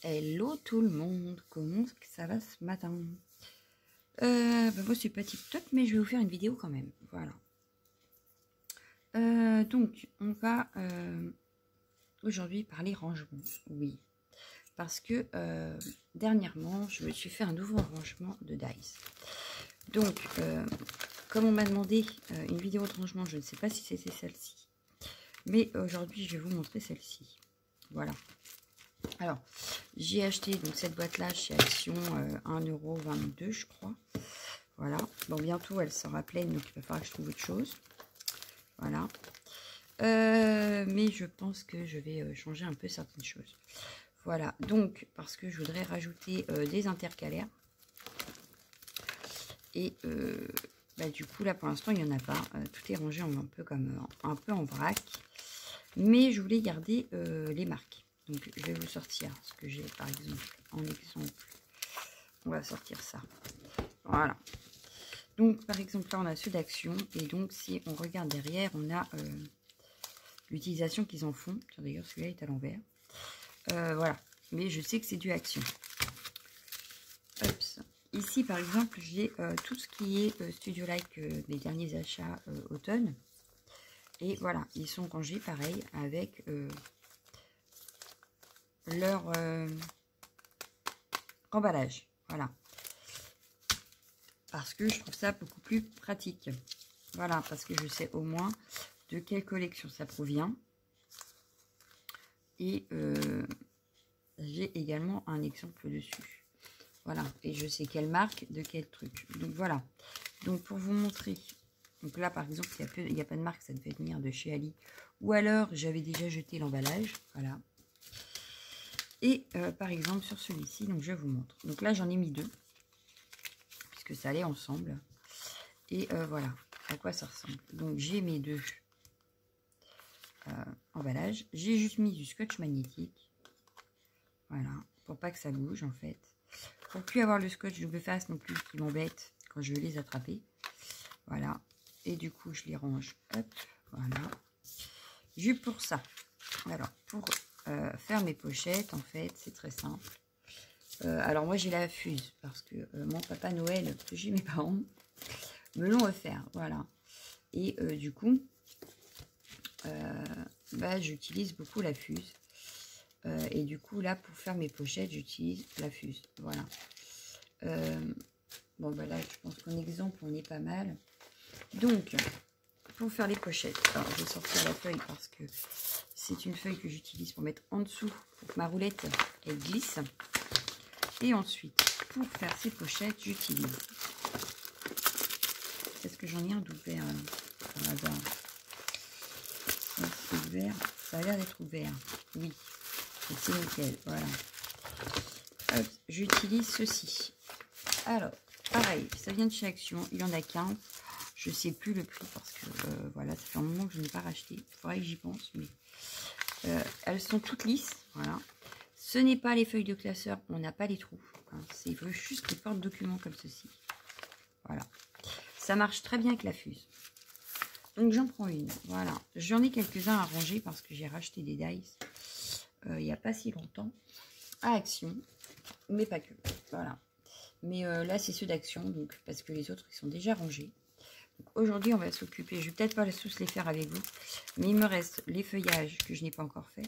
Hello tout le monde, comment ça va ce matin? Moi c'est pas tip top, mais je vais vous faire une vidéo quand même. Voilà. Donc on va aujourd'hui parler rangement. Oui, parce que dernièrement je me suis fait un nouveau rangement de dice. Donc comme on m'a demandé une vidéo de rangement, je ne sais pas si c'était celle-ci, mais aujourd'hui je vais vous montrer celle-ci. Voilà. Alors, j'ai acheté donc cette boîte-là chez Action 1,22 € je crois. Voilà. Bon, bientôt elle sera pleine, donc il va falloir que je trouve autre chose. Voilà. Mais je pense que je vais changer un peu certaines choses. Voilà. Donc, parce que je voudrais rajouter des intercalaires. Et du coup, là pour l'instant, il n'y en a pas. Tout est rangé un peu comme un peu en vrac. Mais je voulais garder les marques. Donc, je vais vous sortir ce que j'ai, par exemple, en exemple. On va sortir ça. Voilà. Donc, par exemple, là, on a ceux d'Action. Et donc, si on regarde derrière, on a l'utilisation qu'ils en font. Tiens, d'ailleurs, celui-là est à l'envers. Voilà. Mais je sais que c'est du Action. Hop. Ici, par exemple, j'ai tout ce qui est Studio Like, mes derniers achats automne. Et voilà, ils sont rangés pareil avec... leur emballage, voilà, parce que je trouve ça beaucoup plus pratique. Voilà, parce que je sais au moins de quelle collection ça provient, et j'ai également un exemple dessus. Voilà, et je sais quelle marque, de quel truc. Donc voilà, donc pour vous montrer, donc là par exemple il n'y a pas de marque, ça devait venir de chez Ali, ou alors j'avais déjà jeté l'emballage. Voilà. Et par exemple sur celui-ci, donc je vous montre. Donc là j'en ai mis deux, puisque ça allait ensemble. Et voilà à quoi ça ressemble. Donc j'ai mes deux emballages. J'ai juste mis du scotch magnétique. Voilà, pour pas que ça bouge en fait. Pour plus avoir le scotch double face non plus qui m'embête quand je vais les attraper. Voilà. Et du coup je les range. Hop, voilà. Juste pour ça. Alors pour faire mes pochettes, en fait, c'est très simple. Alors moi j'ai la fuse parce que mon papa Noël, que j'ai mes parents, me l'ont offert. Voilà. Et du coup, j'utilise beaucoup la fuse. Et du coup, là, pour faire mes pochettes, j'utilise la fuse. Voilà. Bon, bah là, je pense qu'en exemple, on est pas mal. Donc, pour faire les pochettes, alors je vais sortir la feuille parce que c'est une feuille que j'utilise pour mettre en dessous pour que ma roulette, elle glisse. Et ensuite, pour faire ces pochettes, j'utilise... Est-ce que j'en ai un d'ouvert par hasard? C'est ouvert. Ça a l'air d'être ouvert. Oui. C'est nickel. Voilà. J'utilise ceci. Alors, pareil, ça vient de chez Action. Il y en a 15. Je sais plus le prix parce que voilà, ça fait un moment que je n'ai pas racheté. Il faudrait que j'y pense. Mais elles sont toutes lisses. Voilà. Ce n'est pas les feuilles de classeur. On n'a pas les trous. Hein, c'est juste les porte-documents comme ceci. Voilà. Ça marche très bien avec la fuse. Donc j'en prends une. Voilà. J'en ai quelques-uns à ranger parce que j'ai racheté des dice il n'y a pas si longtemps à Action. Mais pas que. Voilà. Mais là, c'est ceux d'Action. Donc parce que les autres, ils sont déjà rangés. Aujourd'hui, on va s'occuper. Je vais peut-être pas tous les faire avec vous. Mais il me reste les feuillages que je n'ai pas encore fait.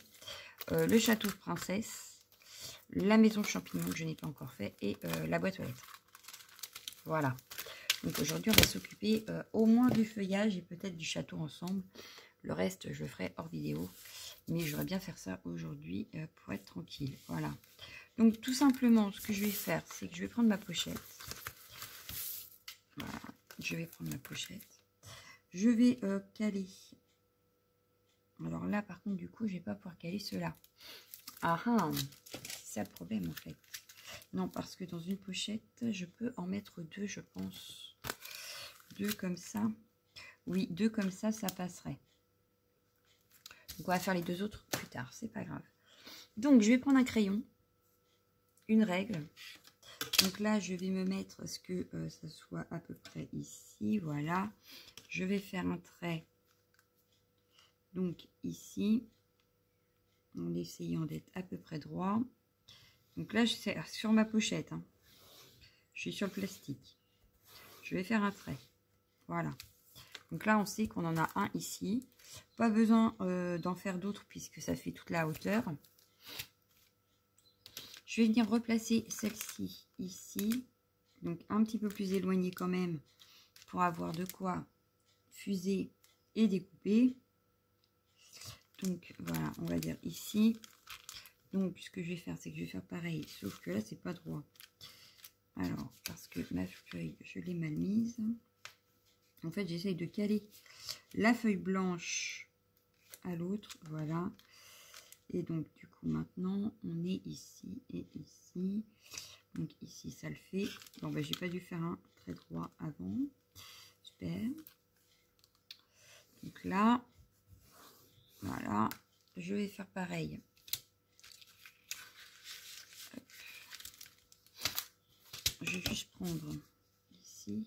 Le château de princesse. La maison champignon que je n'ai pas encore fait. Et la boîte aux lettres. Voilà. Donc aujourd'hui, on va s'occuper au moins du feuillage et peut-être du château ensemble. Le reste, je le ferai hors vidéo. Mais j'aurais bien faire ça aujourd'hui pour être tranquille. Voilà. Donc tout simplement, ce que je vais faire, c'est que je vais prendre ma pochette. Voilà. Je vais prendre ma pochette. Je vais caler. Alors là, par contre, du coup, je vais pas pouvoir caler cela. Ah ah, c'est ça le problème en fait. Non, parce que dans une pochette, je peux en mettre deux, je pense. Deux comme ça. Oui, deux comme ça, ça passerait. Donc, on va faire les deux autres plus tard, c'est pas grave. Donc, je vais prendre un crayon, une règle. Donc là, je vais me mettre à ce que ça soit à peu près ici, voilà. Je vais faire un trait, donc ici, en essayant d'être à peu près droit. Donc là, c'est sur ma pochette. Hein. Je suis sur le plastique. Je vais faire un trait. Voilà. Donc là, on sait qu'on en a un ici. Pas besoin d'en faire d'autres puisque ça fait toute la hauteur. Je vais venir replacer celle-ci ici. Donc un petit peu plus éloignée quand même pour avoir de quoi fuser et découper. Donc voilà, on va dire ici. Donc ce que je vais faire, c'est que je vais faire pareil. Sauf que là, c'est pas droit. Alors, parce que ma feuille, je l'ai mal mise. En fait, j'essaye de caler la feuille blanche à l'autre. Voilà. Et donc, du coup, maintenant, on est ici et ici. Donc, ici, ça le fait. Bon, ben, j'ai pas dû faire un très droit avant. Super. Donc là, voilà. Je vais faire pareil. Hop. Je vais juste prendre ici.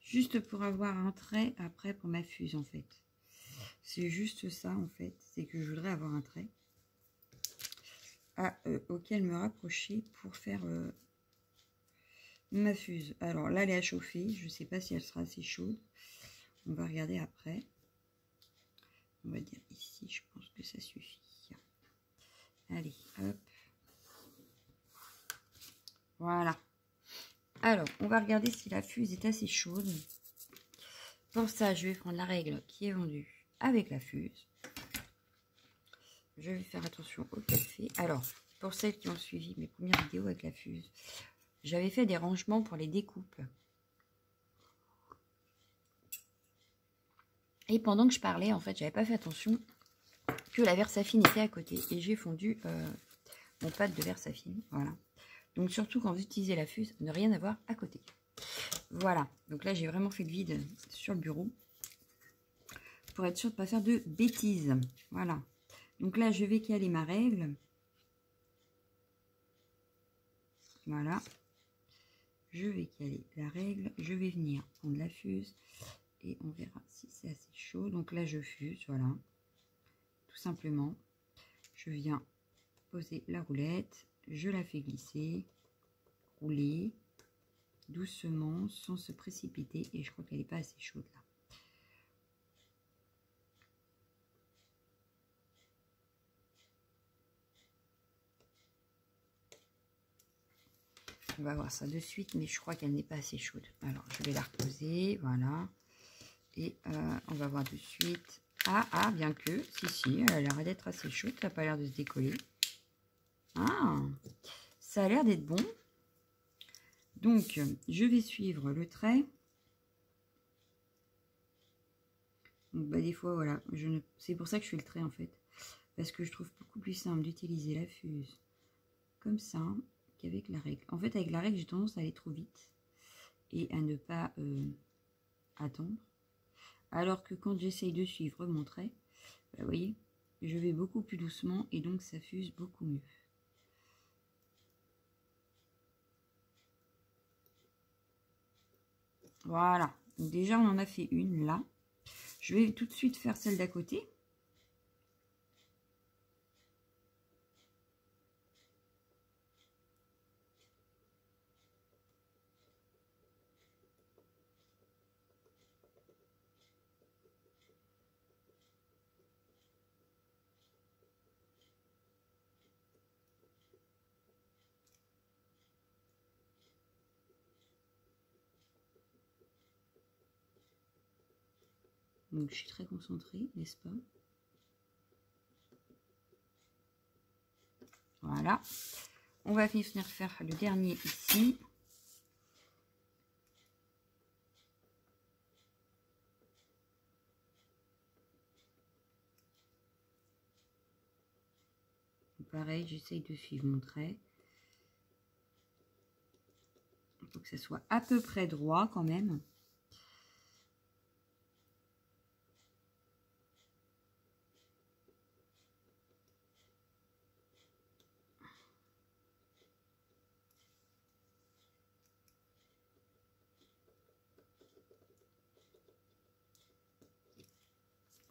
Juste pour avoir un trait après pour ma fuse, en fait. C'est juste ça, en fait. C'est que je voudrais avoir un trait auquel me rapprocher pour faire ma fuse. Alors là, elle est à chauffer. Je ne sais pas si elle sera assez chaude. On va regarder après. On va dire ici, je pense que ça suffit. Allez, hop. Voilà. Alors, on va regarder si la fuse est assez chaude. Pour ça, je vais prendre la règle qui est vendue avec la fuse. Je vais faire attention au café. Alors, pour celles qui ont suivi mes premières vidéos avec la fuse, j'avais fait des rangements pour les découpes. Et pendant que je parlais, en fait, j'avais pas fait attention que la Versafine était à côté. Et j'ai fondu mon pad de Versafine. Voilà. Donc, surtout quand vous utilisez la fuse, ne rien avoir à côté. Voilà. Donc là, j'ai vraiment fait le vide sur le bureau. Pour être sûr de ne pas faire de bêtises. Voilà. Donc là, je vais caler ma règle. Voilà. Je vais caler la règle. Je vais venir prendre la fuse. Et on verra si c'est assez chaud. Donc là, je fuse. Voilà. Tout simplement. Je viens poser la roulette. Je la fais glisser. Rouler. Doucement. Sans se précipiter. Et je crois qu'elle n'est pas assez chaude là. On va voir ça de suite, mais je crois qu'elle n'est pas assez chaude. Alors, je vais la reposer, voilà. Et on va voir de suite. Ah, bien que, si, elle a l'air d'être assez chaude. Ça n'a pas l'air de se décoller. Ah, ça a l'air d'être bon. Donc, je vais suivre le trait. Donc, bah, des fois, voilà. C'est pour ça que je fais le trait, en fait. Parce que je trouve beaucoup plus simple d'utiliser la fuse comme ça qu'avec la règle. En fait, avec la règle, j'ai tendance à aller trop vite et à ne pas attendre. Alors que quand j'essaye de suivre mon trait, vous voyez, je vais beaucoup plus doucement et donc ça fuse beaucoup mieux. Voilà, donc déjà on en a fait une là. Je vais tout de suite faire celle d'à côté. Donc je suis très concentrée, n'est-ce pas? Voilà. On va venir faire le dernier ici. Pareil, j'essaye de suivre mon trait. Il faut que ça soit à peu près droit quand même.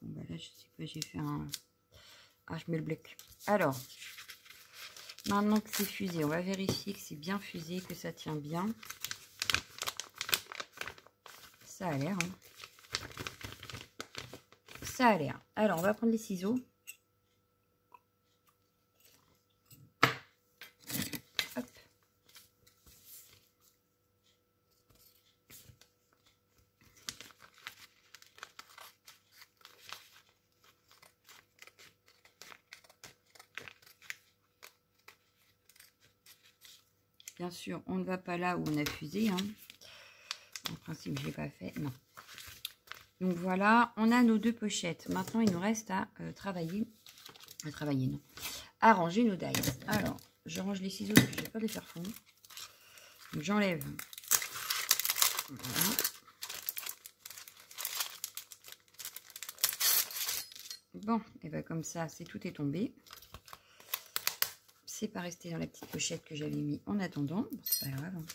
Bon, bah là, je sais pas, j'ai fait un... Ah, je mets le bloc. Alors, Maintenant que c'est fusé, on va vérifier que c'est bien fusé, que ça tient bien. Ça a l'air. Hein. Ça a l'air. Alors, on va prendre les ciseaux. Hop. Bien sûr, on ne va pas là où on a fusé. Hein. En principe, je ne l'ai pas fait. Non. Donc voilà, on a nos deux pochettes. Maintenant, il nous reste à travailler. Non. À ranger nos dies. Alors, je range les ciseaux parce que je n'ai pas de les faire fondre. Donc j'enlève. Voilà. Bon, et bien comme ça, tout est tombé. C'est pas resté dans la petite pochette que j'avais mis en attendant. Bon, c'est pas grave. Hein.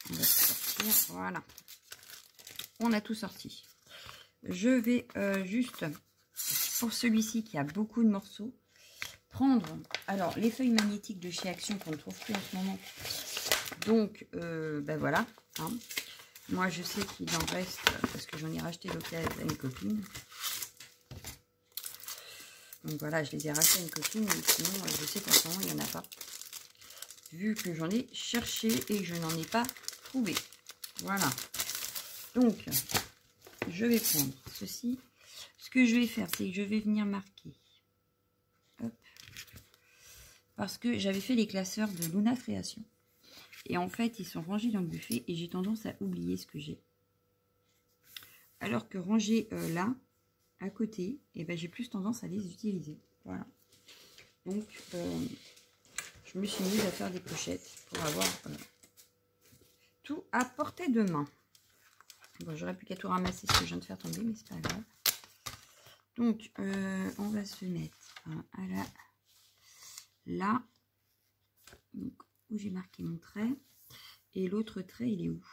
On va sortir. Voilà. On a tout sorti. Je vais juste, pour celui-ci qui a beaucoup de morceaux, prendre, alors, les feuilles magnétiques de chez Action qu'on ne trouve plus en ce moment. Donc, ben voilà. Hein. Moi, je sais qu'il en reste, parce que j'en ai racheté l'occasion à une copine. Donc voilà, je les ai rachetés à une copine, mais sinon, je sais qu'en ce moment, il n'y en a pas. Vu que j'en ai cherché et que je n'en ai pas trouvé. Voilà. Donc, je vais prendre ceci. Ce que je vais faire, c'est que je vais venir marquer. Hop. Parce que j'avais fait les classeurs de Luna Création. Et en fait, ils sont rangés dans le buffet et j'ai tendance à oublier ce que j'ai. Alors que ranger là, à côté, et ben, j'ai plus tendance à les utiliser. Voilà. Donc, je me suis mise à faire des pochettes pour avoir tout à portée de main. Bon, j'aurais plus qu'à tout ramasser ce que je viens de faire tomber, mais c'est pas grave. Donc, on va se mettre à là, donc, où j'ai marqué mon trait. Et l'autre trait, il est où?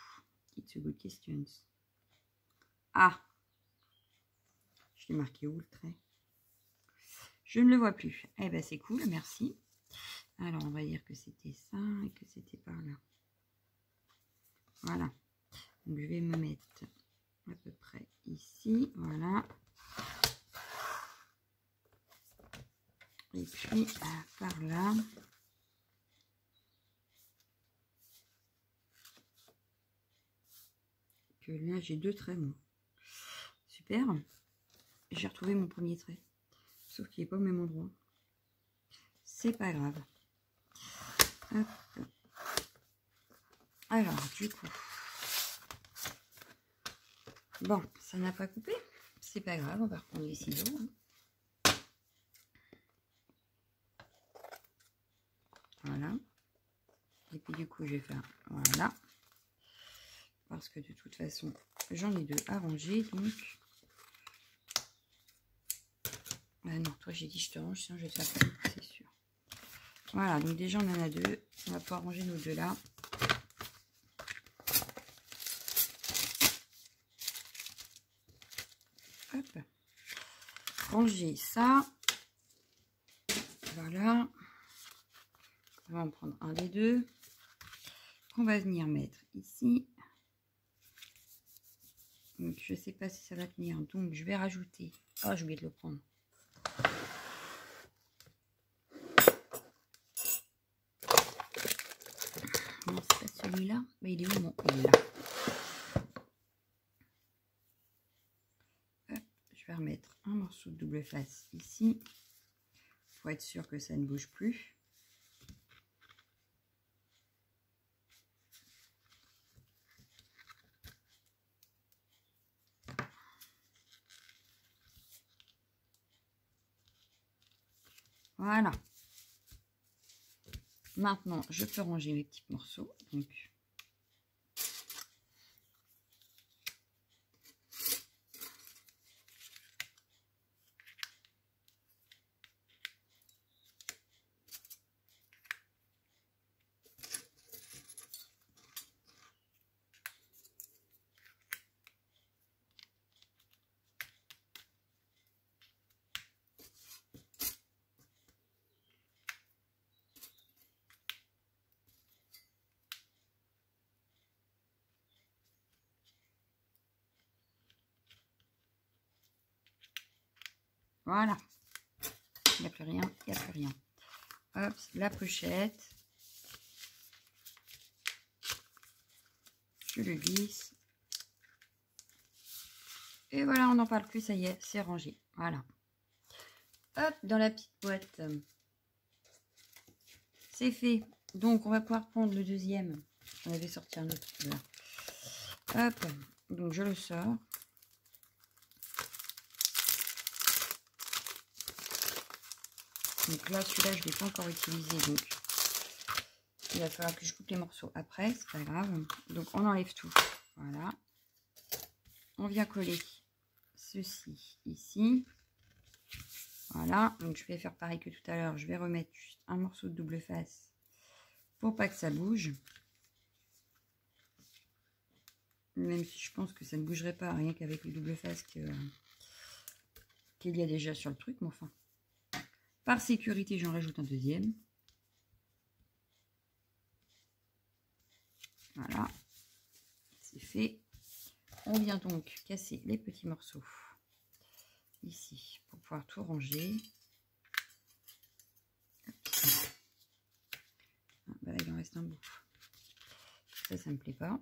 It's a good question. Ah! Je l'ai marqué où le trait? Je ne le vois plus. Eh ben, c'est cool, merci. Alors, on va dire que c'était ça et que c'était par là. Voilà. Donc, je vais me mettre à peu près ici. Voilà. Et puis, par là. Que là, j'ai deux traits, moi. Super. J'ai retrouvé mon premier trait. Sauf qu'il n'est pas au même endroit. C'est pas grave. Hop. Alors, du coup. Bon, ça n'a pas coupé. C'est pas grave, on va reprendre les ciseaux. Voilà. Et puis du coup, je vais faire voilà. Parce que de toute façon, j'en ai deux à ranger. Donc, ah non, toi j'ai dit je te range, sinon je vais te faire plus, c'est sûr. Voilà, donc déjà on en a deux. On va pouvoir ranger nos deux là. Hop. Ranger ça. Voilà. On va en prendre un des deux. Qu'on va venir mettre ici. Donc je sais pas si ça va tenir. Donc je vais rajouter. Oh, j'ai oublié de le prendre. Non, c'est pas celui-là. Mais il est où mon? Il est là. Hop, je vais remettre un morceau de double face ici. Pour être sûr que ça ne bouge plus. Voilà. Maintenant, je peux ranger mes petits morceaux. Donc, Voilà. Il n'y a plus rien, il n'y a plus rien. Hop, la pochette. Je le glisse. Et voilà, on n'en parle plus, ça y est, c'est rangé. Voilà. Hop, dans la petite boîte. C'est fait. Donc, on va pouvoir prendre le deuxième. J'en avais sorti un autre. Voilà. Hop, donc je le sors. Donc là, celui-là, je ne l'ai pas encore utilisé. Donc, il va falloir que je coupe les morceaux après. C'est pas grave. Donc, on enlève tout. Voilà. On vient coller ceci ici. Voilà. Donc, je vais faire pareil que tout à l'heure. Je vais remettre juste un morceau de double face pour pas que ça bouge. Même si je pense que ça ne bougerait pas, rien qu'avec le double face qu'il y a déjà sur le truc. Mais enfin, par sécurité, j'en rajoute un deuxième. Voilà, c'est fait. On vient donc casser les petits morceaux ici pour pouvoir tout ranger. Ah, bah là, il en reste un bout. Ça me plaît pas.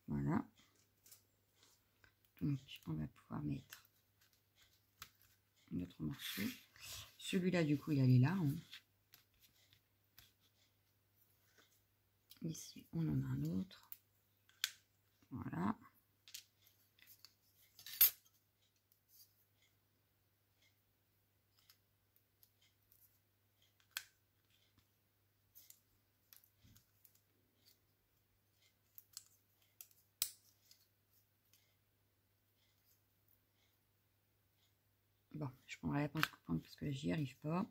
Voilà. Donc, on va pouvoir mettre notre morceau. Celui-là, du coup, il allait là. Hein. Ici, on en a un autre. Voilà. Bon, je prendrai la pince coupante parce que là, j'y arrive pas.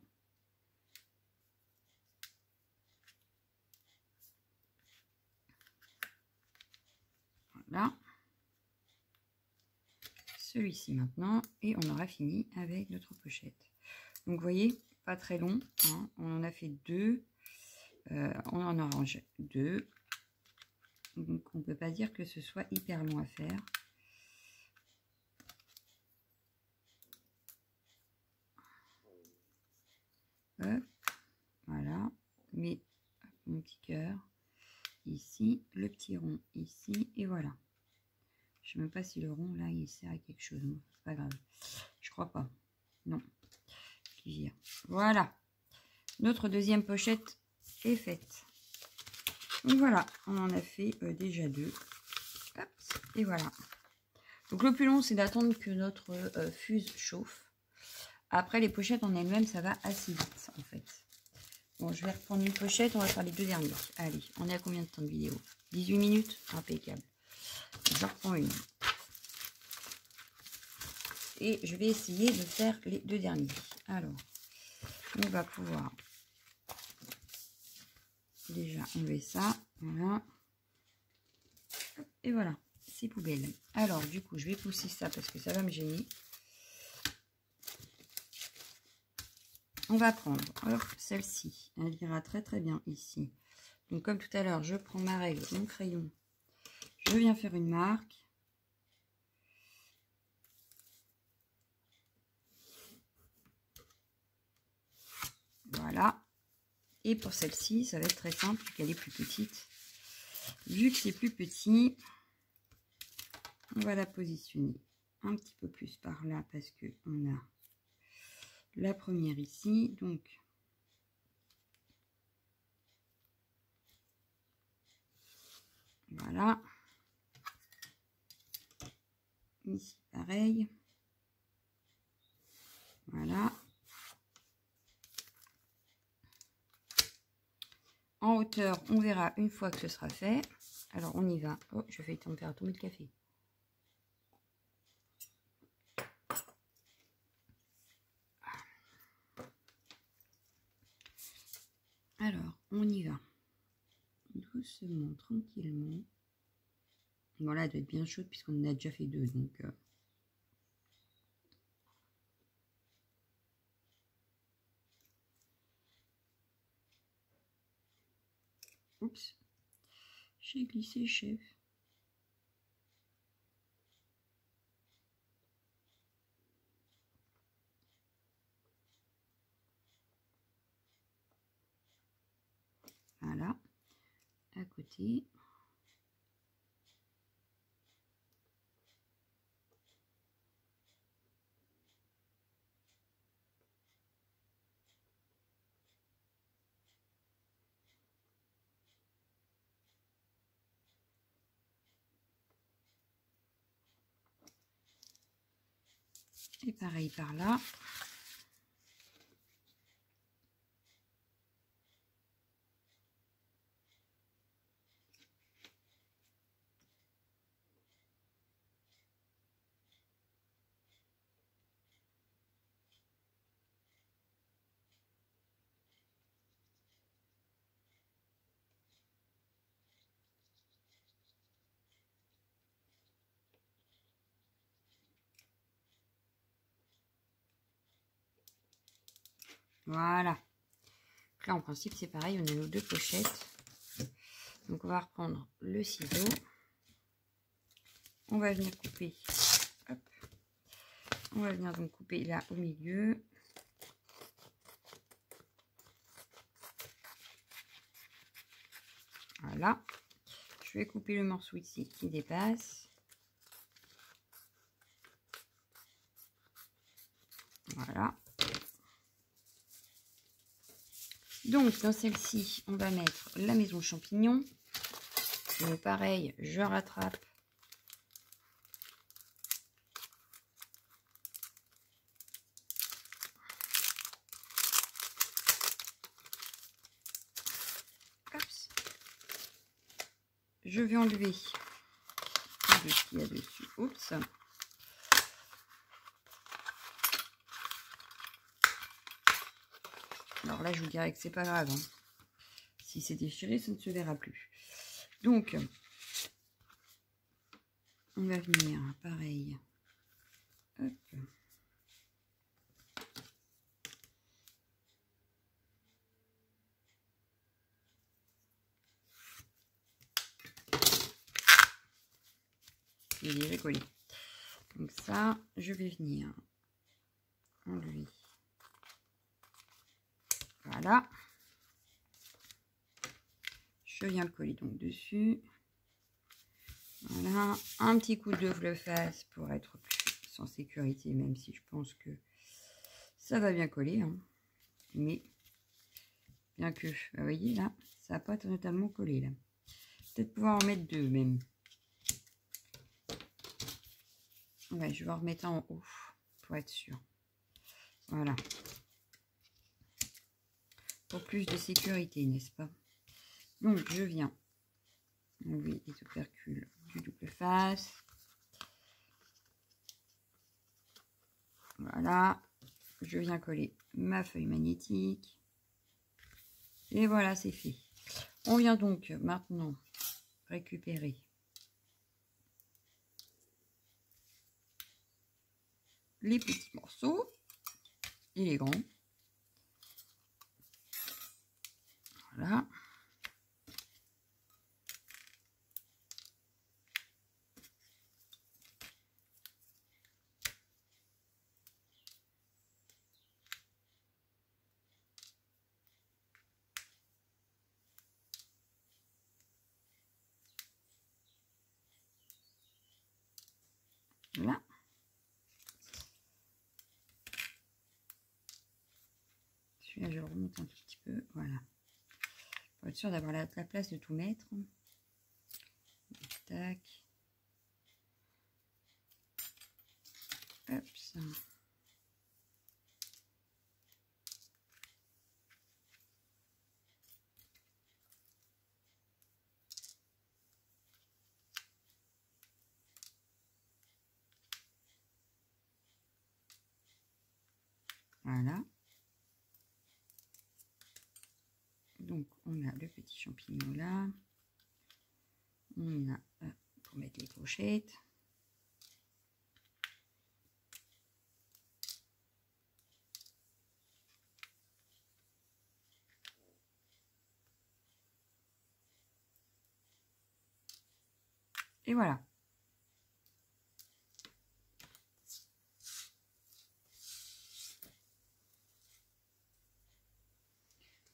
Voilà. Celui-ci maintenant. Et on aura fini avec notre pochette. Donc, vous voyez, pas très long. Hein. On en a fait deux. On en arrange deux. Donc, on ne peut pas dire que ce soit hyper long à faire. Hop, voilà. Mais mon petit cœur ici, le petit rond ici, et voilà. Je ne sais même pas si le rond là il sert à quelque chose. C'est pas grave. Je crois pas. Non. Qui vire. Voilà. Notre deuxième pochette est faite. Donc voilà, on en a fait déjà deux. Hop, et voilà. Donc le plus long, c'est d'attendre que notre fuse chauffe. Après, les pochettes en elles-mêmes, ça va assez vite, en fait. Bon, je vais reprendre une pochette. On va faire les deux derniers. Allez, on est à combien de temps de vidéo? 18 minutes? Impeccable. Je reprends une. Et je vais essayer de faire les deux derniers. Alors, on va pouvoir déjà enlever ça. Voilà. Et voilà, c'est poubelle. Alors, du coup, je vais pousser ça parce que ça va me gêner. On va prendre celle-ci. Elle ira très très bien ici. Donc, comme tout à l'heure, je prends ma règle, mon crayon. Je viens faire une marque. Voilà. Et pour celle-ci, ça va être très simple, vu qu'elle est plus petite. Vu que c'est plus petit, on va la positionner un petit peu plus par là, parce que on a la première ici. Donc, voilà. Ici, pareil. Voilà. En hauteur, on verra une fois que ce sera fait. Alors, on y va. Oh, je vais faire tomber le café. Alors, on y va. Doucement, tranquillement. Bon, là, elle doit être bien chaude puisqu'on en a déjà fait deux. Donc, oups. J'ai glissé, chef. à côté. Et pareil par là. Voilà. Là, en principe, c'est pareil. On a nos deux pochettes. Donc, on va reprendre le ciseau. On va venir couper. Hop. On va venir donc couper là au milieu. Voilà. Je vais couper le morceau ici qui dépasse. Voilà. Donc, dans celle-ci, on va mettre la maison champignon. Donc, pareil, je rattrape. Oups. Je vais enlever ce qu'il y a dessus. Oups. Alors là, je vous dirais que c'est pas grave. Hein. Si c'est déchiré, ça ne se verra plus. Donc, on va venir, pareil. Hop. Il est déjà collé. Donc ça, je vais venir enlever. Voilà. Je viens le coller donc dessus. Voilà. Un petit coup de fleufface pour être plus en sécurité, même si je pense que ça va bien coller. Hein. Mais, bien que, vous voyez là, ça n'a pas totalement collé là. Peut-être pouvoir en mettre deux même. Ouais, je vais en remettre en haut pour être sûr. Voilà. Pour plus de sécurité, n'est-ce pas? Donc, je viens enlever les opercules du double face. Voilà. Je viens coller ma feuille magnétique. Et voilà, c'est fait. On vient donc maintenant récupérer les petits morceaux et les grands. Voilà. Voilà. Celui-là, je le remonte un tout petit peu. Voilà. Pour être sûr d'avoir la place de tout mettre. Tac. Hop, ça. Voilà. Donc, on a le petit champignon là. On a pour mettre les pochettes. Et voilà.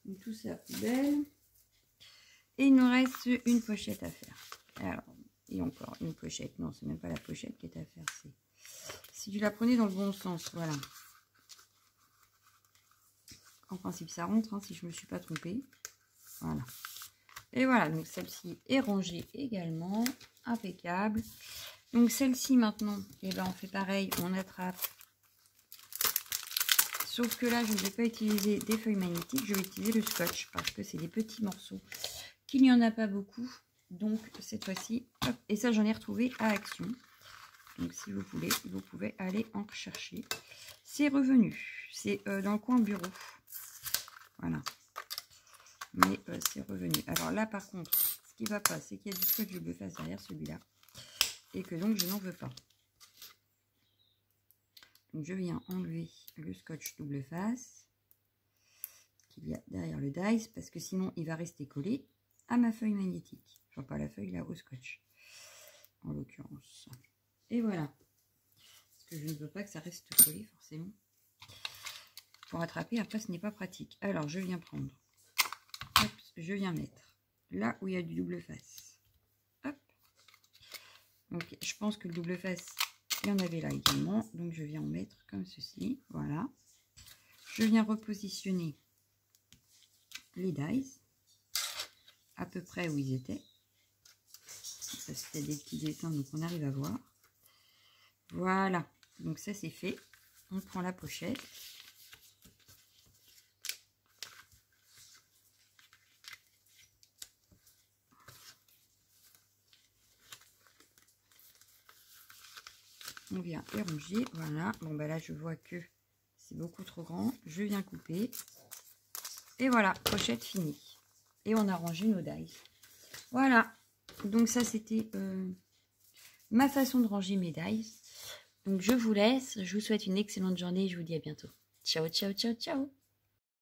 Donc, tout ça à la poubelle. Et il nous reste une pochette à faire. Alors, et encore une pochette. Non, c'est même pas la pochette qui est à faire. C'est si tu la prenais dans le bon sens. Voilà. En principe, ça rentre, hein, si je ne me suis pas trompée. Voilà. Et voilà, donc celle-ci est rangée également. Impeccable. Donc celle-ci maintenant, eh ben, on fait pareil, on attrape. Sauf que là, je ne vais pas utiliser des feuilles magnétiques, je vais utiliser le scotch parce que c'est des petits morceaux, qu'il n'y en a pas beaucoup. Donc cette fois-ci, hop, et ça j'en ai retrouvé à Action. Donc si vous voulez, vous pouvez aller en rechercher. C'est revenu, c'est dans le coin bureau. Voilà. Mais c'est revenu. Alors là par contre, ce qui ne va pas, c'est qu'il y a du scotch double face derrière celui-là. Et que donc je n'en veux pas. Donc je viens enlever le scotch double face qu'il y a derrière le dies parce que sinon il va rester collé à ma feuille magnétique. Enfin pas la feuille là, au scotch en l'occurrence. Et voilà. Parce que je ne veux pas que ça reste collé forcément. Pour attraper après ce n'est pas pratique. Alors je viens prendre. Hop, je viens mettre là où il y a du double face. Hop. Donc je pense que le double face, il y en avait là également. Donc je viens en mettre comme ceci. Voilà. Je viens repositionner les dies à peu près où ils étaient. Parce qu'il y a des petits dessins, donc on arrive à voir. Voilà. Donc ça c'est fait. On prend la pochette. On vient éronger, voilà. Bon ben là je vois que c'est beaucoup trop grand. Je viens couper. Et voilà, pochette finie. Et on a rangé nos dies. Voilà. Donc ça c'était ma façon de ranger mes dies. Donc je vous laisse. Je vous souhaite une excellente journée et je vous dis à bientôt. Ciao, ciao, ciao, ciao.